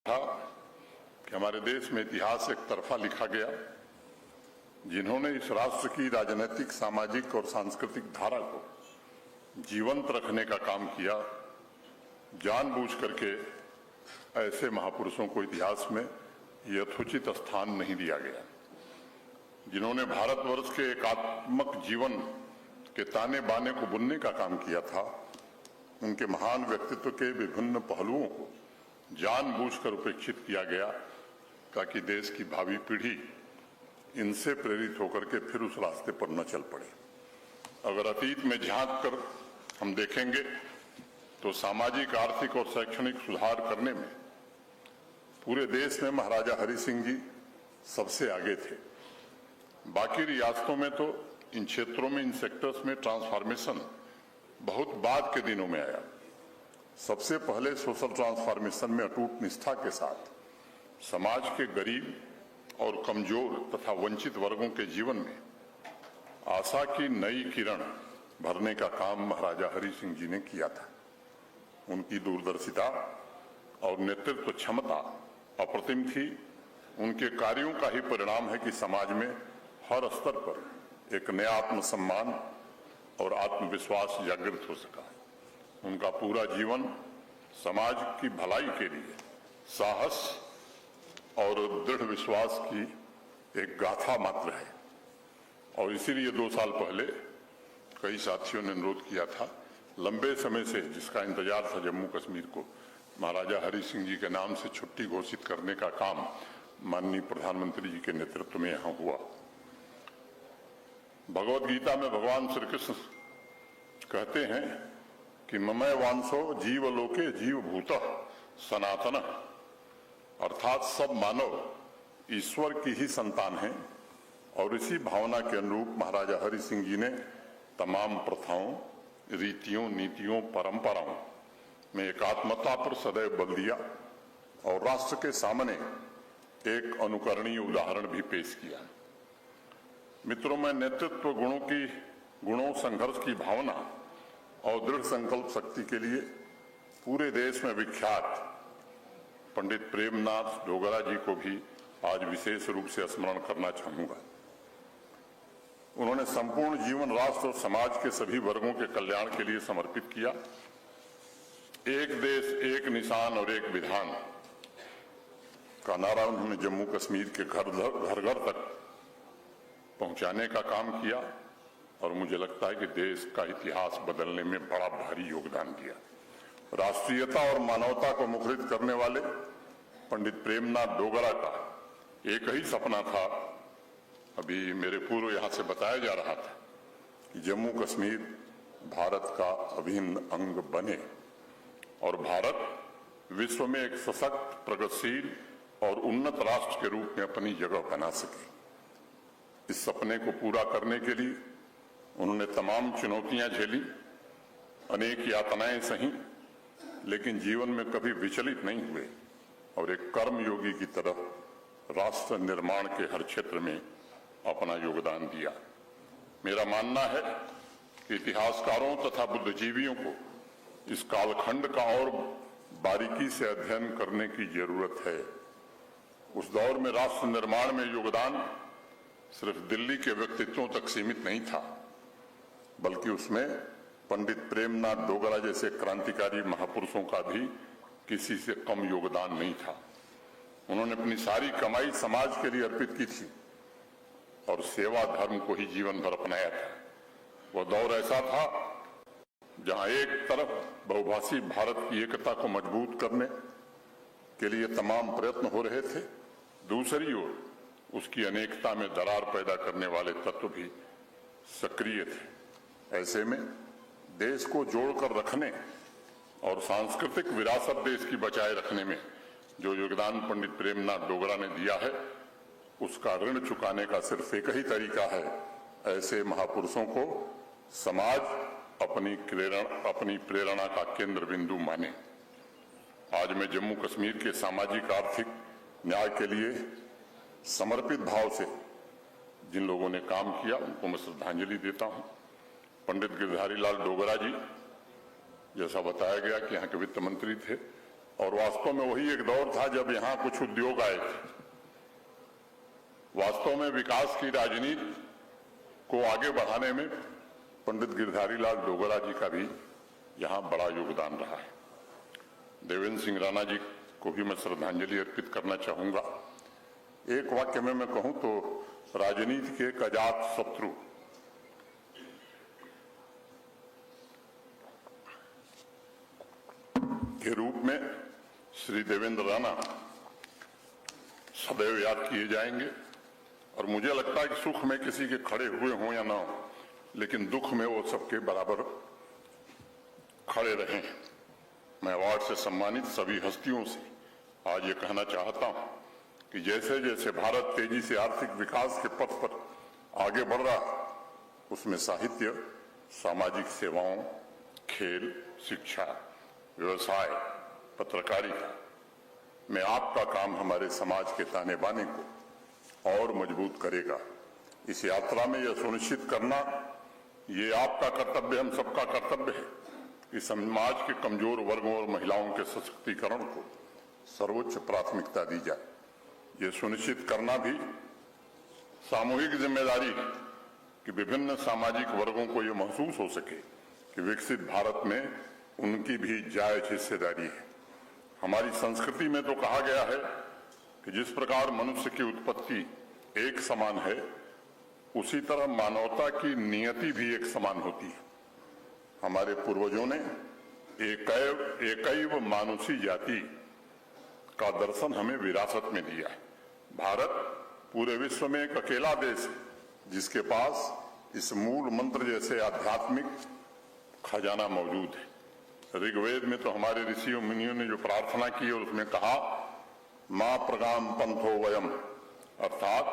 था कि हमारे देश में इतिहास एक तरफा लिखा गया। जिन्होंने इस राष्ट्र की राजनीतिक, सामाजिक और सांस्कृतिक धारा को जीवंत रखने का काम किया, जानबूझ करके ऐसे महापुरुषों को इतिहास में यथोचित स्थान नहीं दिया गया। जिन्होंने भारतवर्ष के एकात्मक जीवन के ताने बाने को बुनने का काम किया था, उनके महान व्यक्तित्व के विभिन्न पहलुओं को जानबूझकर उपेक्षित किया गया ताकि देश की भावी पीढ़ी इनसे प्रेरित होकर के फिर उस रास्ते पर न चल पड़े। अगर अतीत में झांक कर हम देखेंगे तो सामाजिक, आर्थिक और शैक्षणिक सुधार करने में पूरे देश में महाराजा हरि सिंह जी सबसे आगे थे। बाकी रियासतों में तो इन क्षेत्रों में, इन सेक्टर्स में ट्रांसफॉर्मेशन बहुत बाद के दिनों में आया। सबसे पहले सोशल ट्रांसफॉर्मेशन में अटूट निष्ठा के साथ समाज के गरीब और कमजोर तथा वंचित वर्गों के जीवन में आशा की नई किरण भरने का काम महाराजा हरि सिंह जी ने किया था। उनकी दूरदर्शिता और नेतृत्व क्षमता अप्रतिम थी। उनके कार्यों का ही परिणाम है कि समाज में हर स्तर पर एक नया आत्मसम्मान और आत्मविश्वास जागृत हो सका। उनका पूरा जीवन समाज की भलाई के लिए साहस और दृढ़ विश्वास की एक गाथा मात्र है। और इसीलिए 2 साल पहले कई साथियों ने अनुरोध किया था, लंबे समय से जिसका इंतजार था जम्मू कश्मीर को, महाराजा हरि सिंह जी के नाम से छुट्टी घोषित करने का काम माननीय प्रधानमंत्री जी के नेतृत्व में यहां हुआ। भगवत गीता में भगवान श्री कृष्ण कहते हैं कि ममय वांसो जीवलोके जीव भूतः सनातन, अर्थात सब मानव ईश्वर की ही संतान हैं। और इसी भावना के अनुरूप महाराजा हरि सिंह जी ने तमाम प्रथाओं, रीतियों, नीतियों, परंपराओं में एकात्मता पर सदैव बल दिया और राष्ट्र के सामने एक अनुकरणीय उदाहरण भी पेश किया। मित्रों, मैं नेतृत्व गुणों, संघर्ष की भावना और दृढ़ संकल्प शक्ति के लिए पूरे देश में विख्यात पंडित प्रेमनाथ डोगरा जी को भी आज विशेष रूप से स्मरण करना चाहूंगा। उन्होंने संपूर्ण जीवन राष्ट्र और समाज के सभी वर्गों के कल्याण के लिए समर्पित किया। एक देश, एक निशान और एक विधान का नारा उन्होंने जम्मू कश्मीर के घर घर तक पहुंचाने का काम किया और मुझे लगता है कि देश का इतिहास बदलने में बड़ा भारी योगदान दिया। राष्ट्रीयता और मानवता को मुखरित करने वाले पंडित प्रेमनाथ डोगरा का एक ही सपना था, अभी मेरे पूर्व यहां से बताया जा रहा था कि जम्मू कश्मीर भारत का अभिन्न अंग बने और भारत विश्व में एक सशक्त, प्रगतिशील और उन्नत राष्ट्र के रूप में अपनी जगह बना सके। इस सपने को पूरा करने के लिए उन्होंने तमाम चुनौतियां झेली, अनेक यातनाएं सही, लेकिन जीवन में कभी विचलित नहीं हुए और एक कर्मयोगी की तरह राष्ट्र निर्माण के हर क्षेत्र में अपना योगदान दिया। मेरा मानना है कि इतिहासकारों तथा बुद्धिजीवियों को इस कालखंड का और बारीकी से अध्ययन करने की जरूरत है। उस दौर में राष्ट्र निर्माण में योगदान सिर्फ दिल्ली के व्यक्तित्वों तक सीमित नहीं था, बल्कि उसमें पंडित प्रेमनाथ डोगरा जैसे क्रांतिकारी महापुरुषों का भी किसी से कम योगदान नहीं था। उन्होंने अपनी सारी कमाई समाज के लिए अर्पित की थी और सेवा धर्म को ही जीवन भर अपनाया था। वह दौर ऐसा था जहां एक तरफ बहुभाषी भारत की एकता को मजबूत करने के लिए तमाम प्रयत्न हो रहे थे, दूसरी ओर उसकी अनेकता में दरार पैदा करने वाले तत्व भी सक्रिय थे। ऐसे में देश को जोड़कर रखने और सांस्कृतिक विरासत देश की बचाए रखने में जो योगदान पंडित प्रेमनाथ डोगरा ने दिया है, उसका ऋण चुकाने का सिर्फ एक ही तरीका है, ऐसे महापुरुषों को समाज अपनी प्रेरणा का केंद्र बिंदु माने। आज मैं जम्मू कश्मीर के सामाजिक, आर्थिक न्याय के लिए समर्पित भाव से जिन लोगों ने काम किया उनको मैं श्रद्धांजलि देता हूं। पंडित गिरधारी लाल डोगरा जी, जैसा बताया गया कि यहाँ के वित्त मंत्री थे, और वास्तव में वही एक दौर था जब यहाँ कुछ उद्योग आए थे। वास्तव में विकास की राजनीति को आगे बढ़ाने में पंडित गिरधारी लाल डोगरा जी का भी यहाँ बड़ा योगदान रहा है। देवेंद्र सिंह राणा जी को भी मैं श्रद्धांजलि अर्पित करना चाहूंगा। एक वाक्य में मैं कहूं तो राजनीति के एक अजात शत्रु के रूप में श्री देवेंद्र राणा सदैव याद किए जाएंगे। और मुझे लगता है कि सुख में किसी के खड़े हुए हों या ना हो, लेकिन दुख में वो सबके बराबर खड़े रहे। मैं अवार्ड से सम्मानित सभी हस्तियों से आज ये कहना चाहता हूं कि जैसे जैसे भारत तेजी से आर्थिक विकास के पथ पर आगे बढ़ रहा है, उसमें साहित्य, सामाजिक सेवाओं, खेल, शिक्षा, व्यवसाय, पत्रकारिता में आपका काम हमारे समाज के ताने बाने को और मजबूत करेगा। इस यात्रा में यह सुनिश्चित करना ये आपका कर्तव्य, हम सबका कर्तव्य है कि समाज के कमजोर वर्गों और महिलाओं के सशक्तिकरण को सर्वोच्च प्राथमिकता दी जाए। ये सुनिश्चित करना भी सामूहिक जिम्मेदारी है कि विभिन्न सामाजिक वर्गों को ये महसूस हो सके कि विकसित भारत में उनकी भी जायज हिस्सेदारी है। हमारी संस्कृति में तो कहा गया है कि जिस प्रकार मनुष्य की उत्पत्ति एक समान है, उसी तरह मानवता की नियति भी एक समान होती है। हमारे पूर्वजों ने एकैव मानुषी जाति का दर्शन हमें विरासत में दिया है। भारत पूरे विश्व में एक अकेला देश है जिसके पास इस मूल मंत्र जैसे आध्यात्मिक खजाना मौजूद है। ऋग्वेद में तो हमारे ऋषियों मुनियों ने जो प्रार्थना की और उसमें कहा, मां प्रगाम पंथो वयम, अर्थात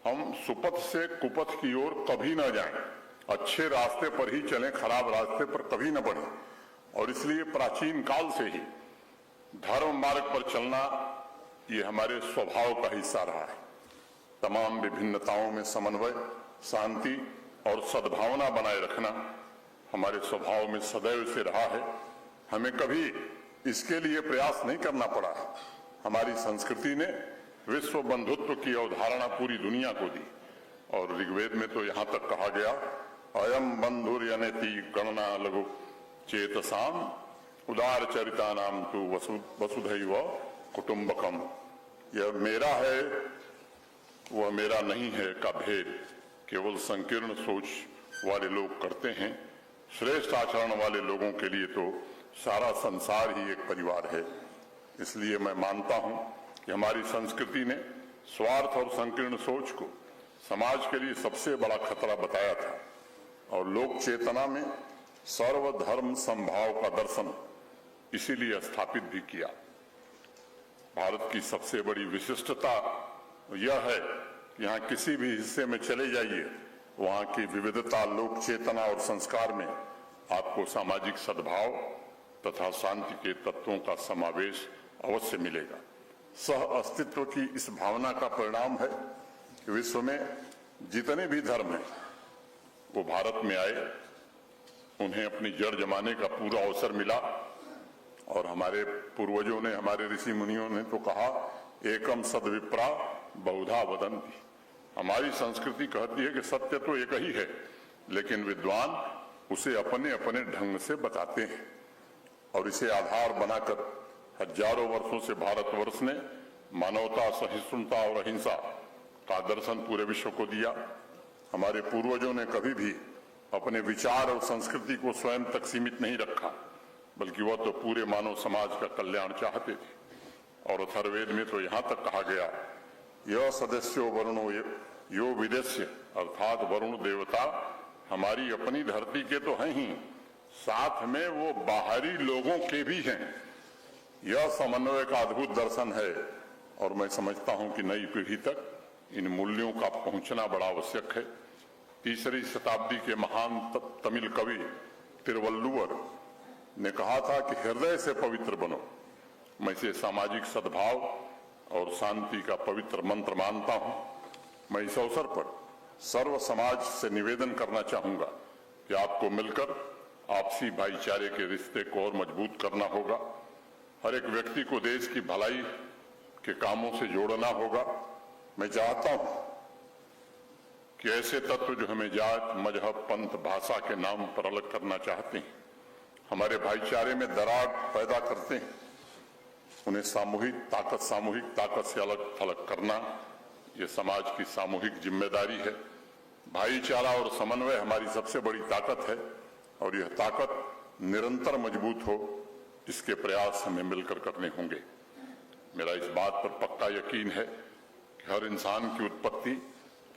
हम सुपथ से कुपथ की ओर कभी न जाएं, अच्छे रास्ते पर ही चलें, खराब रास्ते पर कभी न बढ़ें। और इसलिए प्राचीन काल से ही धर्म मार्ग पर चलना ये हमारे स्वभाव का हिस्सा रहा है। तमाम विभिन्नताओं में समन्वय, शांति और सद्भावना बनाए रखना हमारे स्वभाव में सदैव से रहा है। हमें कभी इसके लिए प्रयास नहीं करना पड़ा। हमारी संस्कृति ने विश्व बंधुत्व की अवधारणा पूरी दुनिया को दी और ऋग्वेद में तो यहां तक कहा गया, अयम बंधुर्यनेति गणना लघु चेतसाम उदार चरिता नाम तु वसुधैव कुटुंबकम। यह मेरा है वह मेरा नहीं है का भेद केवल संकीर्ण सोच वाले लोग करते हैं। श्रेष्ठ आचरण वाले लोगों के लिए तो सारा संसार ही एक परिवार है। इसलिए मैं मानता हूं कि हमारी संस्कृति ने स्वार्थ और संकीर्ण सोच को समाज के लिए सबसे बड़ा खतरा बताया था और लोक चेतना में सर्वधर्म समभाव का दर्शन इसीलिए स्थापित भी किया। भारत की सबसे बड़ी विशिष्टता यह है कि यहाँ किसी भी हिस्से में चले जाइए, वहाँ की विविधता, लोक चेतना और संस्कार में आपको सामाजिक सद्भाव तथा शांति के तत्वों का समावेश अवश्य मिलेगा। सह अस्तित्व की इस भावना का परिणाम है कि विश्व में जितने भी धर्म हैं वो भारत में आए, उन्हें अपनी जड़ जमाने का पूरा अवसर मिला। और हमारे पूर्वजों ने, हमारे ऋषि मुनियों ने तो कहा, एकम सद्विप्रा बहुधा वदन्ति। हमारी संस्कृति कहती है कि सत्य तो एक ही है, लेकिन विद्वान उसे अपने अपने ढंग से बताते हैं और इसे आधार बनाकर हजारों वर्षों से भारतवर्ष ने मानवता, सहिष्णुता और अहिंसा का दर्शन पूरे विश्व को दिया। हमारे पूर्वजों ने कभी भी अपने विचार और संस्कृति को स्वयं तक सीमित नहीं रखा, बल्कि वह तो पूरे मानव समाज का कल्याण चाहते थे। और अथर्ववेद में तो यहाँ तक कहा गया, यह सदस्यो वरुणो यो विदेश्य, अर्थात वरुण देवता हमारी अपनी धरती के तो हैं ही, साथ में वो बाहरी लोगों के भी हैं। यह समन्वय का अद्भुत दर्शन है और मैं समझता हूं कि नई पीढ़ी तक इन मूल्यों का पहुंचना बड़ा आवश्यक है। 3री शताब्दी के महान तमिल कवि तिरुवल्लुवर ने कहा था कि हृदय से पवित्र बनो। मैं इसे सामाजिक सद्भाव और शांति का पवित्र मंत्र मानता हूं। मैं इस अवसर पर सर्व समाज से निवेदन करना चाहूंगा कि आपको मिलकर आपसी भाईचारे के रिश्ते को और मजबूत करना होगा। हर एक व्यक्ति को देश की भलाई के कामों से जोड़ना होगा। मैं चाहता हूं कि ऐसे तत्व जो हमें जात, मजहब, पंथ, भाषा के नाम पर अलग करना चाहते हैं, हमारे भाईचारे में दरार पैदा करते हैं, उन्हें सामूहिक ताकत से अलग थलग करना ये समाज की सामूहिक जिम्मेदारी है। भाईचारा और समन्वय हमारी सबसे बड़ी ताकत है और यह ताकत निरंतर मजबूत हो, इसके प्रयास हमें मिलकर करने होंगे। मेरा इस बात पर पक्का यकीन है कि हर इंसान की उत्पत्ति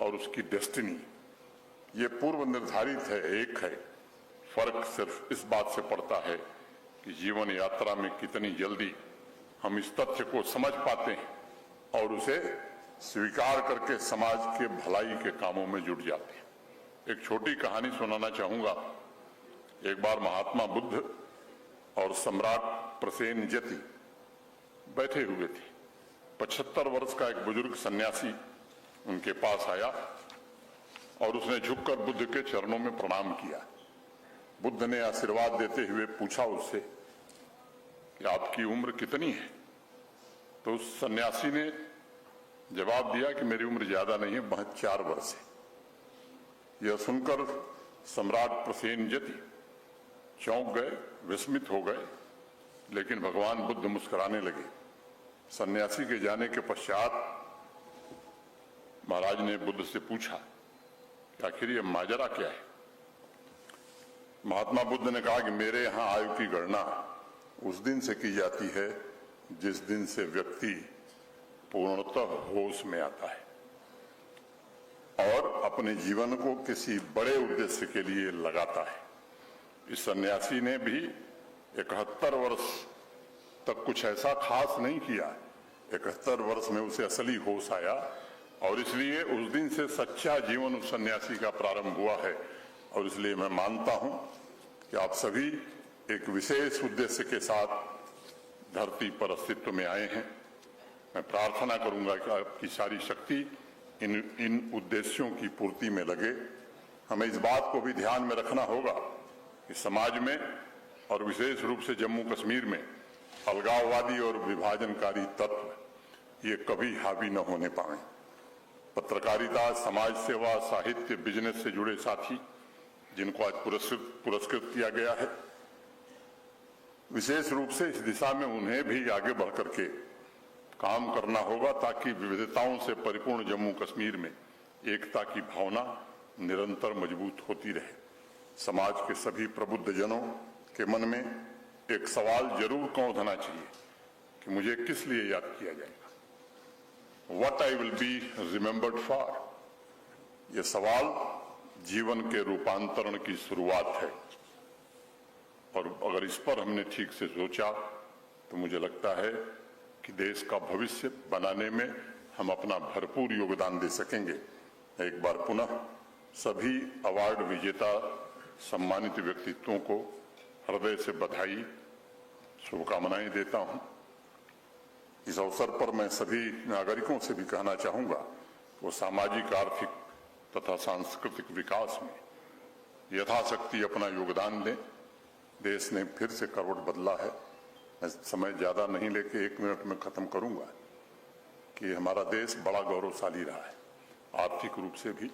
और उसकी डेस्टिनी ये पूर्व निर्धारित है, एक है। फर्क सिर्फ इस बात से पड़ता है कि जीवन यात्रा में कितनी जल्दी हम इस तथ्य को समझ पाते हैं और उसे स्वीकार करके समाज के भलाई के कामों में जुट जाते हैं। एक छोटी कहानी सुनाना चाहूंगा। एक बार महात्मा बुद्ध और सम्राट प्रसेनजति बैठे हुए थे। 75 वर्ष का एक बुजुर्ग सन्यासी उनके पास आया और उसने झुककर बुद्ध के चरणों में प्रणाम किया। बुद्ध ने आशीर्वाद देते हुए पूछा उससे कि आपकी उम्र कितनी है? तो उस सन्यासी ने जवाब दिया कि मेरी उम्र ज्यादा नहीं है, महज 4 वर्ष है। यह सुनकर सम्राट प्रसेनजति चौंक गए, विस्मित हो गए, लेकिन भगवान बुद्ध मुस्कुराने लगे। सन्यासी के जाने के पश्चात महाराज ने बुद्ध से पूछा कि आखिर यह माजरा क्या है? महात्मा बुद्ध ने कहा कि मेरे यहां आयु की गणना उस दिन से की जाती है जिस दिन से व्यक्ति पूर्णतः होश में आता है और अपने जीवन को किसी बड़े उद्देश्य के लिए लगाता है। इस सन्यासी ने भी 71 वर्ष तक कुछ ऐसा खास नहीं किया। 71 वर्ष में उसे असली होश आया और इसलिए उस दिन से सच्चा जीवन उस सन्यासी का प्रारंभ हुआ है। और इसलिए मैं मानता हूं कि आप सभी एक विशेष उद्देश्य के साथ धरती पर अस्तित्व में आए हैं। मैं प्रार्थना करूंगा कि आपकी सारी शक्ति इन उद्देश्यों की पूर्ति में लगे। हमें इस बात को भी ध्यान में रखना होगा कि समाज में और विशेष रूप से जम्मू कश्मीर में अलगाववादी और विभाजनकारी तत्व ये कभी हावी न होने पाए। पत्रकारिता, समाज सेवा, साहित्य, बिजनेस से जुड़े साथी जिनको आज पुरस्कृत किया गया है, विशेष रूप से इस दिशा में उन्हें भी आगे बढ़ करके काम करना होगा ताकि विविधताओं से परिपूर्ण जम्मू कश्मीर में एकता की भावना निरंतर मजबूत होती रहे। समाज के सभी प्रबुद्ध जनों के मन में एक सवाल जरूर कौंधना चाहिए कि मुझे किस लिए याद किया जाएगा, what I will be remembered for. यह सवाल जीवन के रूपांतरण की शुरुआत है और अगर इस पर हमने ठीक से सोचा तो मुझे लगता है कि देश का भविष्य बनाने में हम अपना भरपूर योगदान दे सकेंगे। एक बार पुनः सभी अवार्ड विजेता सम्मानित व्यक्तित्वों को हृदय से बधाई, शुभकामनाएं देता हूं। इस अवसर पर मैं सभी नागरिकों से भी कहना चाहूंगा वो सामाजिक, आर्थिक तथा सांस्कृतिक विकास में यथाशक्ति अपना योगदान दें। देश ने फिर से करवट बदला है। मैं समय ज्यादा नहीं लेके 1 मिनट में खत्म करूंगा कि हमारा देश बड़ा गौरवशाली रहा है, आर्थिक रूप से भी।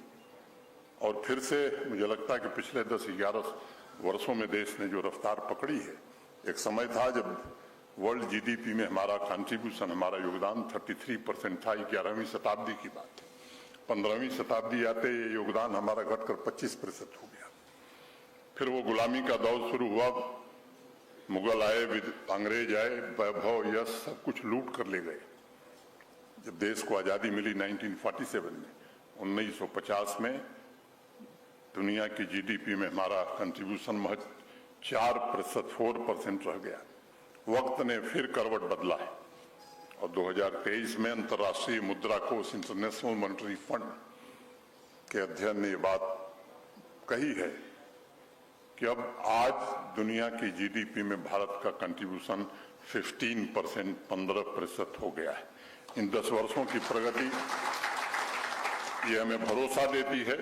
और फिर से मुझे लगता है कि पिछले 10-11 वर्षों में देश ने जो रफ्तार पकड़ी है, एक समय था जब वर्ल्ड जीडीपी में हमारा कंट्रीब्यूशन, हमारा योगदान 33% था। 11वीं शताब्दी की बात है। 15वीं शताब्दी आते ये योगदान हमारा घटकर 25% हो गया। फिर वो गुलामी का दौर शुरू हुआ, मुगल आए, अंग्रेज आए, वैभव, यश सब कुछ लूट कर ले गए। जब देश को आजादी मिली 1947 में, 1950 में दुनिया की जीडीपी में हमारा कंट्रीब्यूशन महज 4% रह गया। वक्त ने फिर करवट बदला है और 2023 में अंतर्राष्ट्रीय मुद्रा कोष, इंटरनेशनल मॉनेटरी फंड के अध्ययन ने ये बात कही है कि अब आज दुनिया की जीडीपी में भारत का कंट्रीब्यूशन 15% हो गया है। इन 10 वर्षों की प्रगति ये हमें भरोसा देती है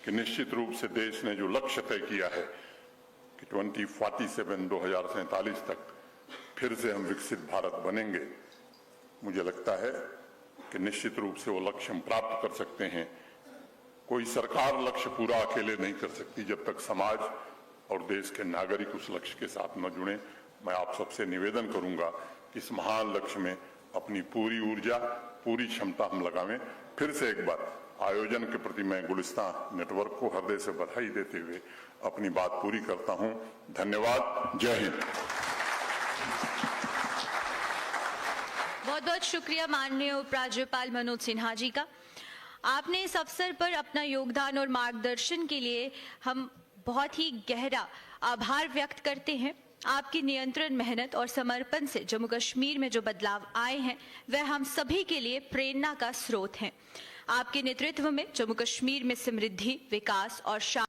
कि निश्चित रूप से देश ने जो लक्ष्य तय किया है कि 2047 तक फिर से हम विकसित भारत बनेंगे। मुझे लगता है कि निश्चित रूप से वो लक्ष्य हम प्राप्त कर सकते हैं। कोई सरकार लक्ष्य पूरा अकेले नहीं कर सकती जब तक समाज और देश के नागरिक उस लक्ष्य के साथ न जुड़े। मैं आप सबसे निवेदन करूंगा कि इस महान लक्ष्य में अपनी पूरी ऊर्जा, पूरी क्षमता हम लगावें। फिर से एक बार आयोजन के प्रति मैं गुलिस्तान नेटवर्क को हृदय से बधाई देते हुए अपनी बात पूरी करता हूं। धन्यवाद। जय हिंद। बहुत बहुत शुक्रिया माननीय उपराज्यपाल मनोज सिन्हा जी का। आपने इस अवसर पर अपना योगदान और मार्गदर्शन के लिए हम बहुत ही गहरा आभार व्यक्त करते हैं। आपकी नियंत्रण मेहनत और समर्पण से जम्मू कश्मीर में जो बदलाव आए हैं वह हम सभी के लिए प्रेरणा का स्रोत हैं। आपके नेतृत्व में जम्मू कश्मीर में समृद्धि, विकास और